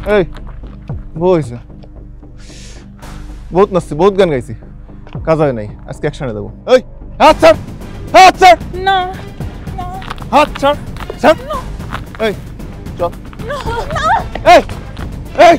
এই বউ হয়েছে, বহুত নাচছি, বহুত গান গাইছি, কাজ হয় নাই, আজকে একসাথে দেবো। এই হাত ছাড়, হাত ছাড়, না হাত ছাড়, ছাড়। এই চল, এই এই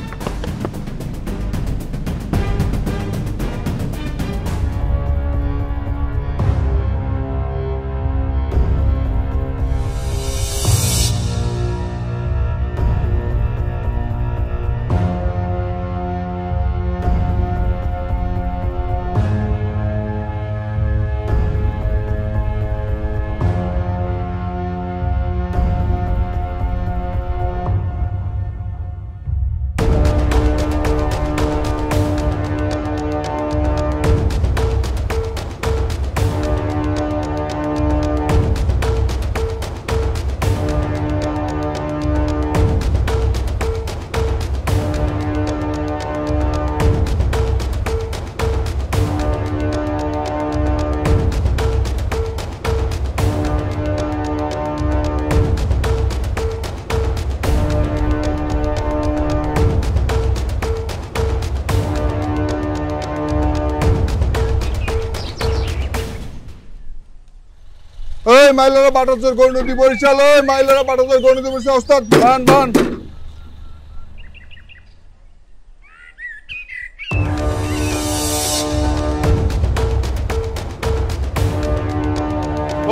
মাইলারা বাটাচর গৌরনদী বরিশাল, মাইলারা বাটাচর গৌরনদী বরিশাল, ওস্তাদ বান বান।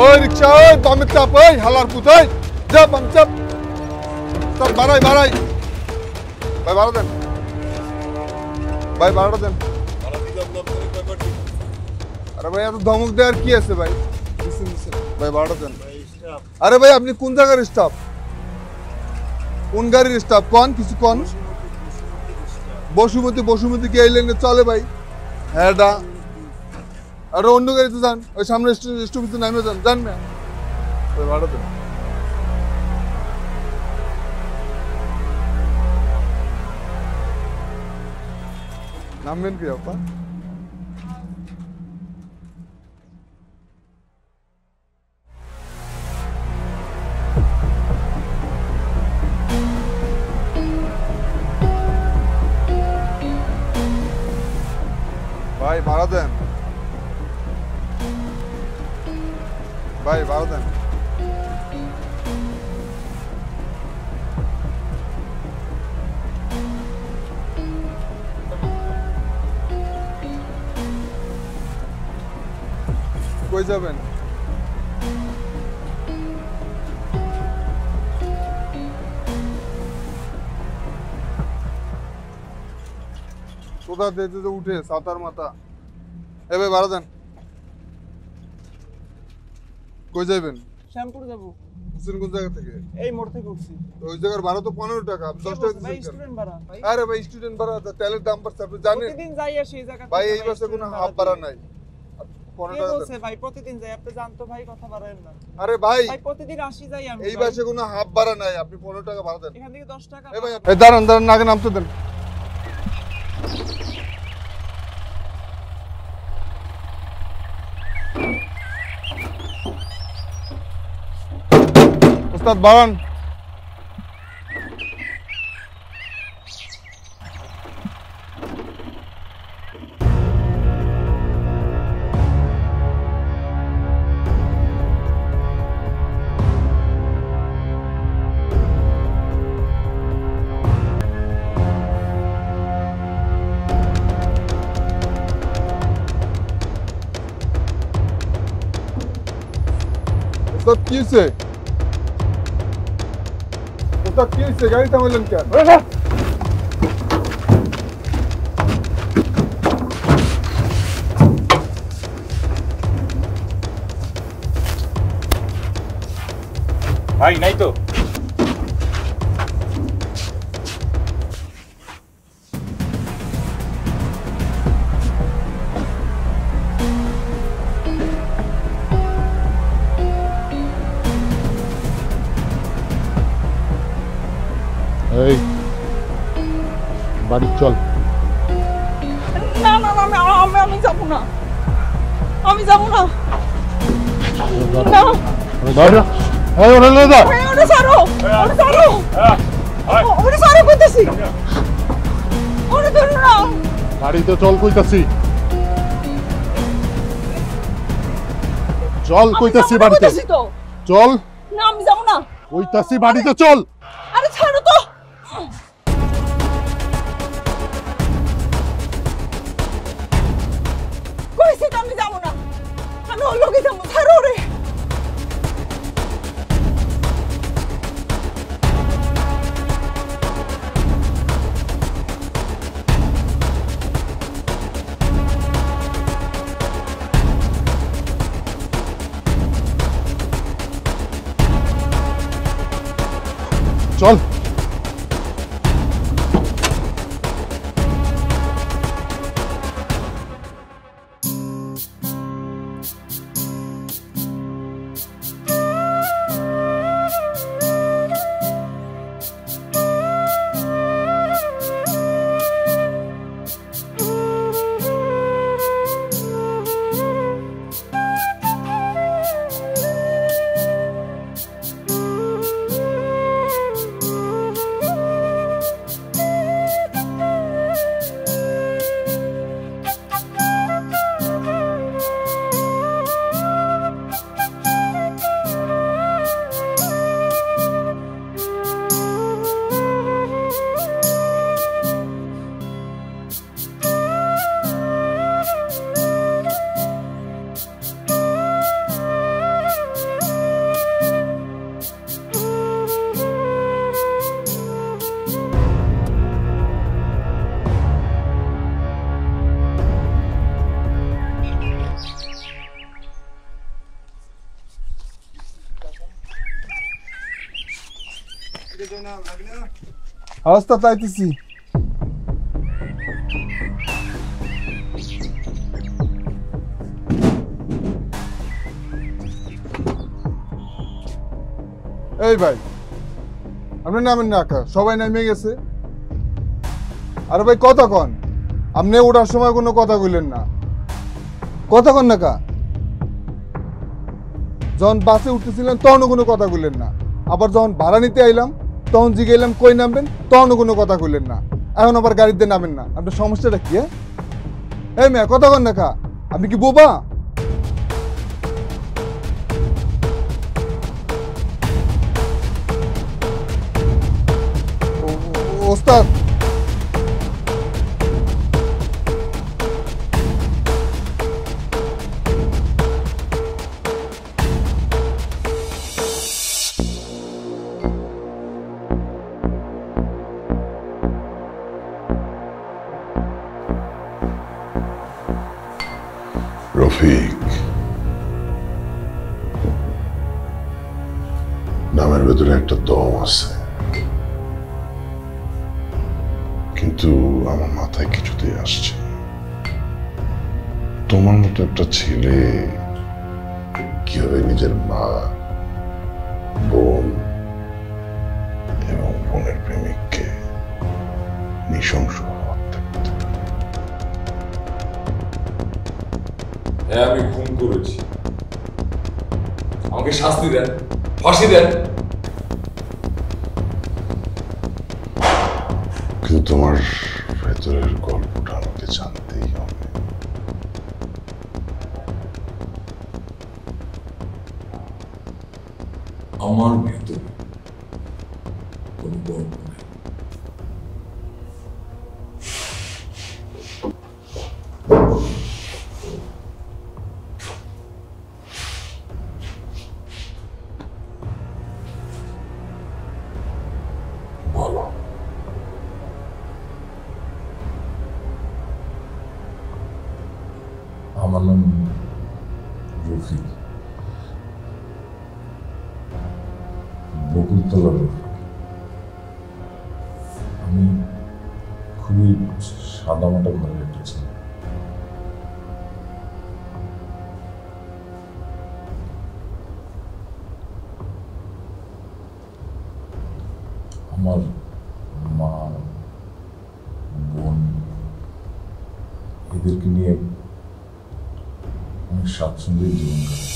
ওই রিক্সা, ওই বামে চাপ, ওই হালার পুতাই যা, বাম চাপ, ওস্তাদ বাড়াই বাড়াই, ভাই ভাড়া দেন, ভাই ভাড়াটা দেন। আরে ভাই এত ধমক দেওয়ার কি আছে ভাই, ভাই ভাড়া দেন। আরে ভাই আপনি কোন জায়গার স্টাফ, কোন গাড়ির স্টাফ কোন, কিছু কোন। বসুমতী, বসুমতী কি এই লাইনে চলে ভাই? হ্যাঁ ডা, আরে অন্য গাড়িতে যান, ওই সামনে স্টপেজে নামে যান, যান না, ভাই ভাড়া দেন। নামবেন কি আপা? ভাই ভাড়া দেন, ভাই ভাড়া দেন। কই যাবেন? কোথা দিতে তো উঠে সাতার মাথা। এ ভাই ভাড়া দেন। কই যাবেন? শ্যামপুর যাব। উঠছেন কোন জায়গা থেকে? এই মোড় থেকে উঠছি। ওই জায়গার ভাড়া তো 15 টাকা, আপনি 10 টাকা ভাই দিচ্ছেন। স্টুডেন্ট ভাড়া ভাই। আরে ভাই স্টুডেন্ট ভাড়া, তেলের দাম বাড়ছে আপনি জানেন? প্রতিদিন যাই আসি এই জায়গা থেকে। ভাই এই মাসে কোনো হাফ ভাড়া নাই, 15 টাকা বলছে ভাই প্রতিদিন যাই, আপনি জানতো ভাই, কথা বাড়ায়েন না। আরে ভাই ভাই প্রতিদিন আসি যাই আমি, এই মাসে কোনো হাফ ভাড়া নাই, আপনি 15 টাকা ভাড়া দেন। এখান থেকে 10 টাকা। এ ভাই এই দাঁড়ান দাঁড়ান, আগে নামতে দেন। ওস্তাদ বাড়ান। ওস্তাদ কি হয়েছে? ওস্তাদ কি হয়েছে? গাড়ি থামালেন কেন? ভাই নাই তো। এই বাড়ি চল। না না না, আমি যাব না, আমি যাব না। না দাঁড়া, এই ওরে লে যা। ওরে সারো, ওরে সারো, ওরে সারো কইতেছি। বাড়িতে চল কইতাছি, চল কইতাছি বাড়িতে তো চল, না আমি যাবো না। কইতাছি বাড়িতে চল। আরে ছাড়ো তো। কইছি তো আমি যাবো না, আমি ওর লগে যাবো, ছাড়ো রে। চল। অবস্থা তাইতেছি। এই ভাই আপনি নামেন না একা, সবাই নেমে গেছে। আরে ভাই কথা কন, আপনি ওঠার সময় কোনো কথা কইলেন না, কথা কন না কা। যখন বাসে উঠতেছিলেন তখনও কোনো কথা কইলেন না, আবার যখন ভাড়া নিতে আইলাম তখন জিগাইলাম কই নামবেন, তখনও কোনো কথা কইলেন না। এখন আবার গাড়িতে নামেন না, আপনার সমস্যাটা কি? এই মেয়ে কথা কন না কা, আপনি কি বোবা? ওস্তাদ রফিক, নামের ভেতরে একটা দম আছে, কিন্তু আমার মাথায় কিছুতেই আসছে না। তোমার মতো একটা ছেলে কিভাবে নিজের মা, বোন এবং বোনের প্রেমিককে নৃশংস হত্যা করতে পারে? হ্যাঁ আমি খুন করেছি, আমাকে শাস্তি দেন, ফাঁসি দেন। কিন্তু তোমার ভেতরের গল্পটা আমাকে জানতেই হবে। আমার ভেতরে কোনো গল্প নেই। বলো। আমার নাম রফিক, বকুলতলা রফিক। আমি খুবই সাদামাটা ঘরের একটা ছেলে। আমার মা, বোন এদেরকে নিয়ে অনেক স্বাচ্ছন্দ্যেই জীবন কাটাই।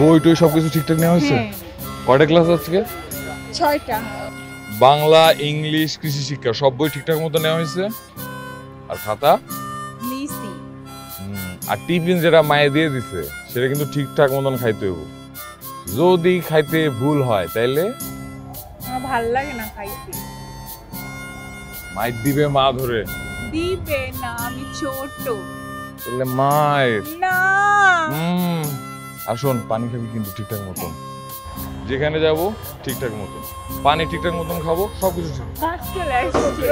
বই টই সবকিছু ঠিকঠাক নেওয়া হয়েছে? কয়টা ক্লাস আজকে? 6টা। বাংলা, ইংলিশ, কৃষি শিক্ষা সব বই ঠিকঠাক মতো নেওয়া হয়েছে? আর খাতা? নিছি। আর টিফিন যেটা মায়ে দিয়ে দিছে সেটা কিন্তু ঠিকঠাক মতন খাইতে হইব। যদি খাইতে ভুল হয় তাইলে আমার ভাল লাগে না খাইতে। মাইর দিবে মা ধরে। দিবে না, আমি ছোট। তাহলে মায়ের না। আর শোন, পানি খাবি কিন্তু ঠিকঠাক মতন। যেখানে যাব ঠিকঠাক মতন পানি ঠিকঠাক মতন খাবো, সবকিছু ঠিক। কাজ চলে আসছে।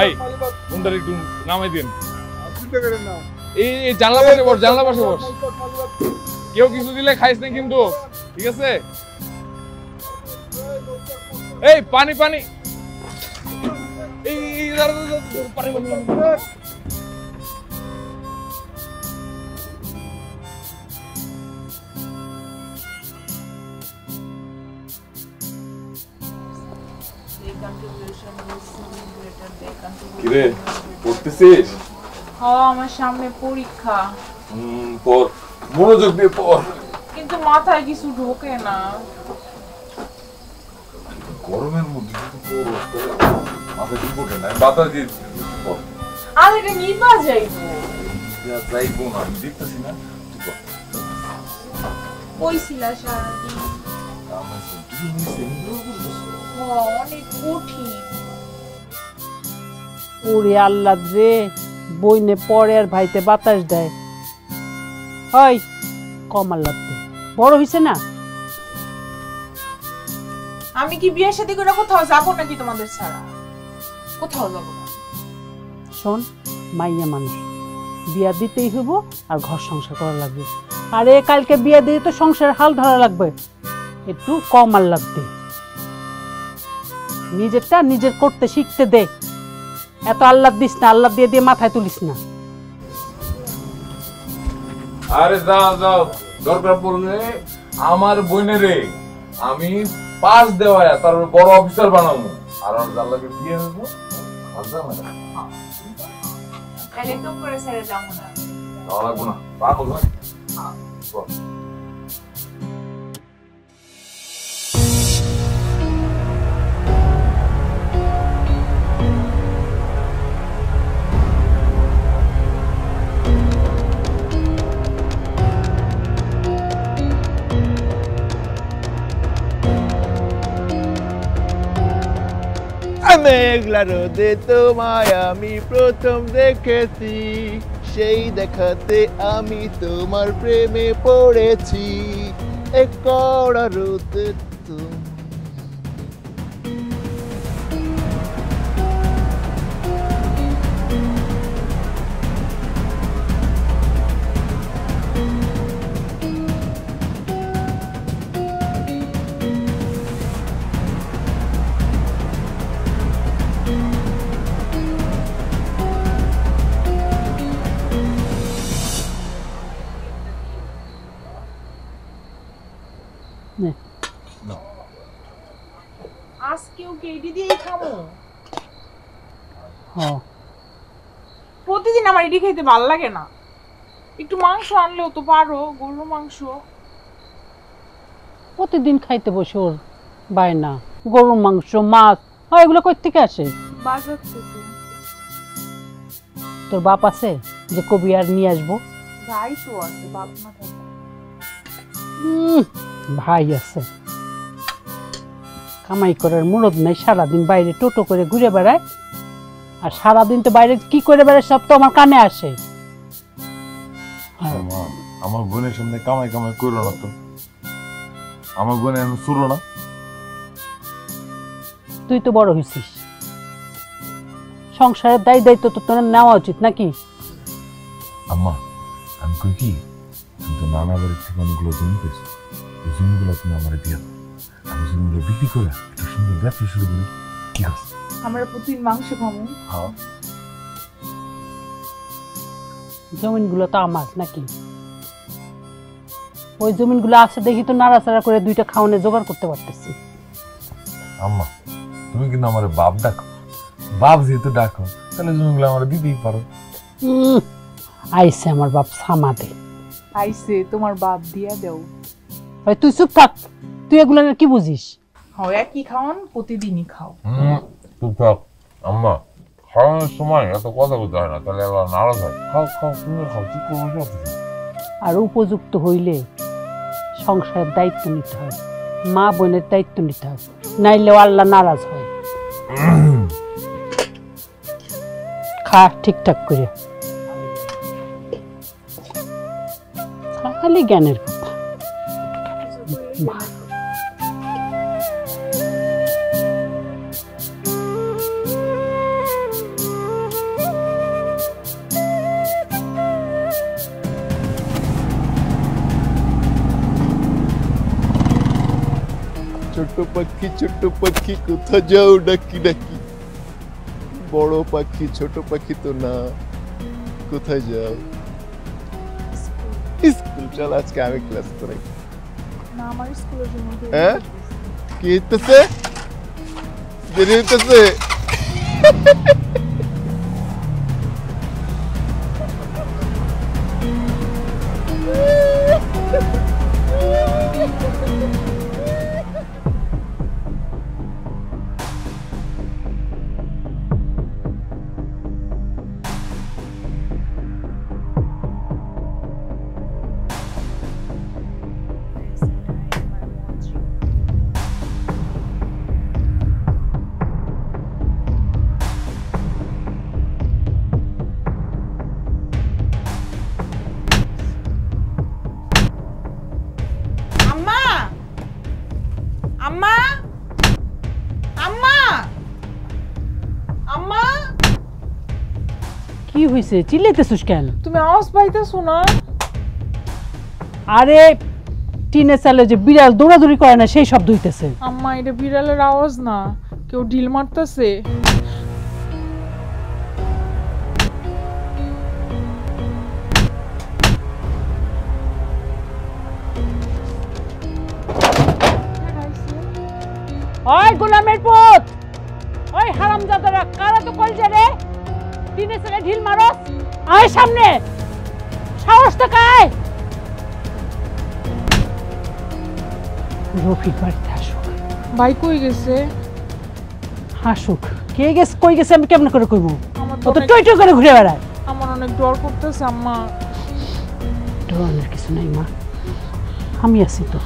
এই কোনটা একটু নামাই দিন। এই জানলা পাশে বস, জানলা পাশে বস। কেউ কিছু দিলে খাইস না কিন্তু, ঠিক আছে? এই পানি পানি, এই পানি পানি। কিরে পড়তেছিস? আমার সামনে পরীক্ষা। পড়, মনোযোগ দিয়ে পড়। কিন্তু মাথায় কিছু ঢোকে না। গরমের মধ্যে মাথায় ঢুকবো কেন? বাতাস দিয়ে পড়। আর এটা নিবা যাইবো। যাইবো না, আমি দেখতেছি না। কইছিলা সারাদিন। অনেক কঠিন। ওরে আল্লাহ রে, বইনে পড়ে আর ভাইতে বাতাস দেয়। হয় কম আল্লাহ দে, বড় হইছে না। আমি কি বিয়ে শাদী করে কোথাও যাবো নাকি তোমাদের ছাড়া? কোথাও যাবো না। শোন, মাইয়া মানুষ, বিয়া দিতেই হইব আর ঘর সংসার করা লাগবে। আরে কালকে বিয়া দিয়ে তো সংসার হাল ধরা লাগবে, একটু কম আল্লাহ দে। নিজেরটা নিজের করতে শিখতে দে। এত আল্লাহ দিস না, আল্লাহ দিয়ে দিয়ে মাথায় তুলিস না। আরে যাও যাও, দরকার পড়লে আমার বোনেরে আমি পাস দেওয়া তার বড় অফিসার বানাবো, আর আমার জাল্লাকে বিয়ে হবো। তাহলে তো করে ছেড়ে যাবো না। লাগবো না, পাগল না। মেঘলা রোদে তোমায় আমি প্রথম দেখেছি, সেই দেখাতে আমি তোমার প্রেমে পড়েছি। এক কড়া রোদে আজকেও কি এটি দিয়েই খাবো? হ্যাঁ, প্রতিদিন আমার এটি খেতে ভালো লাগে না। একটু মাংস আনলেও তো পারো, গরুর মাংস। প্রতিদিন খাইতে বসে ওর বায়না, গরুর মাংস, মাছ। হয় এগুলো কই থেকে আসে? বাজার থেকে। তোর বাপ আছে যে কবি আর নিয়ে আসবো? ভাই তো আছে, বাপ না থাকে। ভাই আছে, কামাই করার মুরদ নাই, সারাদিন বাইরে টোটো করে ঘুরে বেড়ায়। আর সারাদিন তো বাইরে কি করে বেড়ায় সব তো আমার কানে আসে। আমার বোনের সামনে কামাই কামাই করো না তো, আমার বোনে এখন শুরু না। তুই তো বড় হয়েছিস, সংসারের দায় দায়িত্ব তো তোর নেওয়া উচিত নাকি? আম্মা আমি কই কি, তুমি তো নানা বাড়ির থেকে অনেকগুলো জমি পেয়েছো, ওই জমিগুলো তুমি আমার দিয়ে দাও। আমি জমিগুলো বিক্রি করে একটা সুন্দর ব্যবসা শুরু করি, কি আছে? আমরা প্রতিদিন মাংস খাবো। হ্যাঁ, জমিনগুলো তো আমার নাকি? ওই জমিনগুলো আছে দেখি তো নাড়াচাড়া করে দুইটা খাওয়ানে জোগাড় করতে পারতেছি। আম্মা তুমি কিন্তু আমার বাপ ডাকো, বাপ যেহেতু ডাকো তাহলে জমিগুলো আমার দিতেই পারো। আইছে আমার বাপ সামাদে। আইছে তোমার বাপ দিয়া দেও। ভাই তুই চুপ থাক, তুই এগুলো কি বুঝিস? হয় কি খাওয়ান প্রতিদিনই খাও। চুপ থাক আম্মা, খাওয়ানোর সময় এত কথা বলতে হয় না, তাহলে আবার নারাজ হয়। খাও খাও, তুমি খাও, ঠিক করবো সব কিছু। আর উপযুক্ত হইলে সংসারের দায়িত্ব নিতে হয়, মা বোনের দায়িত্ব নিতে হয়, নাইলেও আল্লাহ নারাজ হয়। খা ঠিকঠাক করে, খালি জ্ঞানের কথা। ছোট্ট পাখি কোথা যাও ডাকি ডাকি, বড় পাখি ছোট পাখি তো না, কোথায় যাও? স্কুল চল, আজকে আমি ক্লাস করাই। না আমার স্কুলের জন্য হ্যাঁ কি হইতেছে? দেরি হইতেছে? আম্মা আম্মা আম্মা, কি হয়েছে? চিল্লাইতেছিস কেন? তুমি আওয়াজ পাইতেছো না? আরে টিনে চালে যে বিড়াল দৌড়াদৌড়ি করে না, সেই শব্দ হইতেছে। আম্মা এটা বিড়ালের আওয়াজ না, কেউ ঢিল মারতেছে। ওই গোলামের পুত, ওই হারামজাদারা, কারা তো কইছে রে? টিনে চালে ঢিল মারস? আয় সামনে, সাহস তো কায়। রফিক বাড়িতে আসুক। ভাই কই গেছে? হাসুক। কে গেছে কই গেছে আমি কেমন করে কইব? আমার ও তো টই টই করে ঘুরে বেড়ায়। আমার অনেক ডর করতেছে আম্মা। ডরানোর কিছু নাই মা, আমি আছি তো।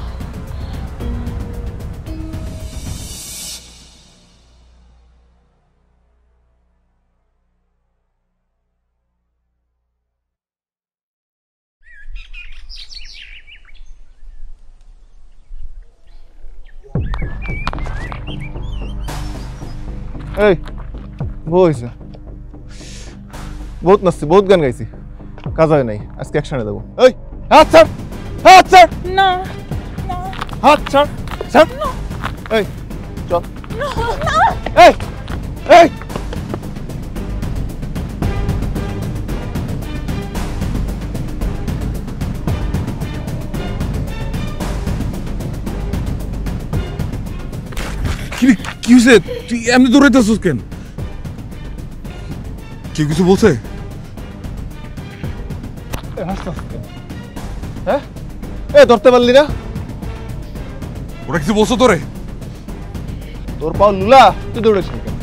এই বউ হয়েছে, বহুত নাচছি, বহুত গান গাইছি, কাজ হয় নাই, আজকে একসাথে দেবো। এই হাত ছাড়, হাত ছাড়, না হাত ছাড়, ছাড়। এই চল, এই এই কি হয়েছে? তুই এমনি দৌড়াইতেছিস কেন? কেউ কিছু বলছে? হ্যাঁ ধরতে পারলি না? ওরা কিছু বলছো তোরে? তোর পাও লুলা, তুই দৌড়েছিস কেন?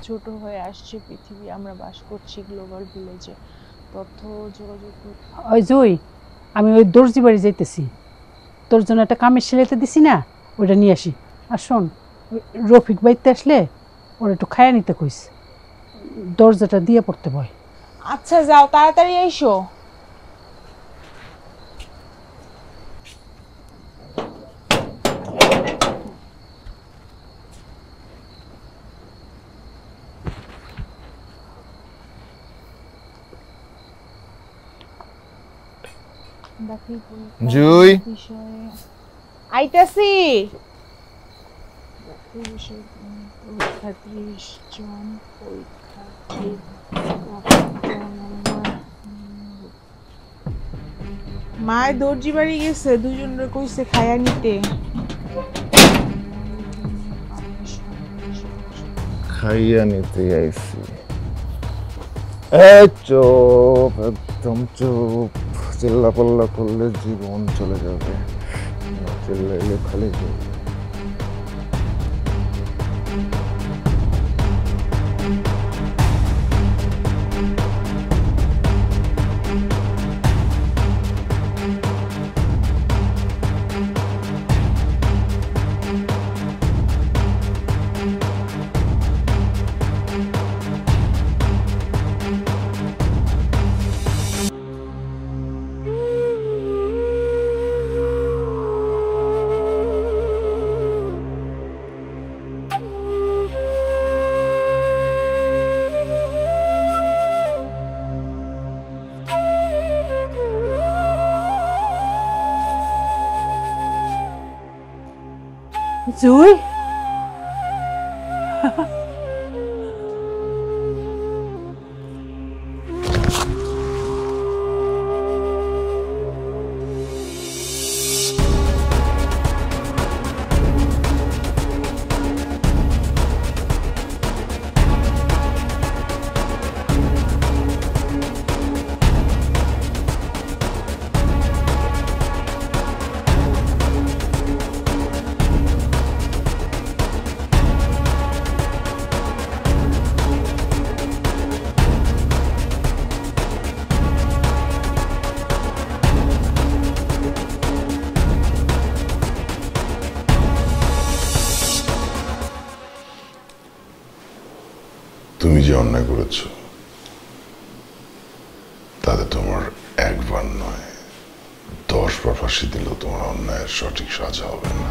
ছোট হয়ে আসছে পৃথিবী, আমরা বাস করছি গ্লোবাল ভিলেজে। তথ্য যোগাযোগ ওই জুই, আমি ওই দর্জি বাড়ি যাইতেছি, তোর জন্য একটা কামের সেলাইতে দিছি না, ওইটা নিয়ে আসি। আর শোন, ওই রফিক বাড়িতে আসলে ওরা একটু খায়া নিতে কইস, দরজাটা দিয়ে পড়তে ভয়। আচ্ছা যাও, তাড়াতাড়ি এসো। জুই, আইতাছি। 30 জন পরীক্ষার্থী, মায় দর্জি বাড়ি গেছে, দুজনরে কইছে খায়া নিতে। খাইয়া নিতে আইছি। চুপ, একদম চুপ। চিল্লা পাল্লা করলে জীবন চলে যাবে, চিল্লাইলে খালি যাবে। জুই, তুমি যে অন্যায় করেছ তাতে তোমার একবার নয় 10 বার ফাঁসি দিলেও তোমার অন্যায়ের সঠিক সাজা হবে না।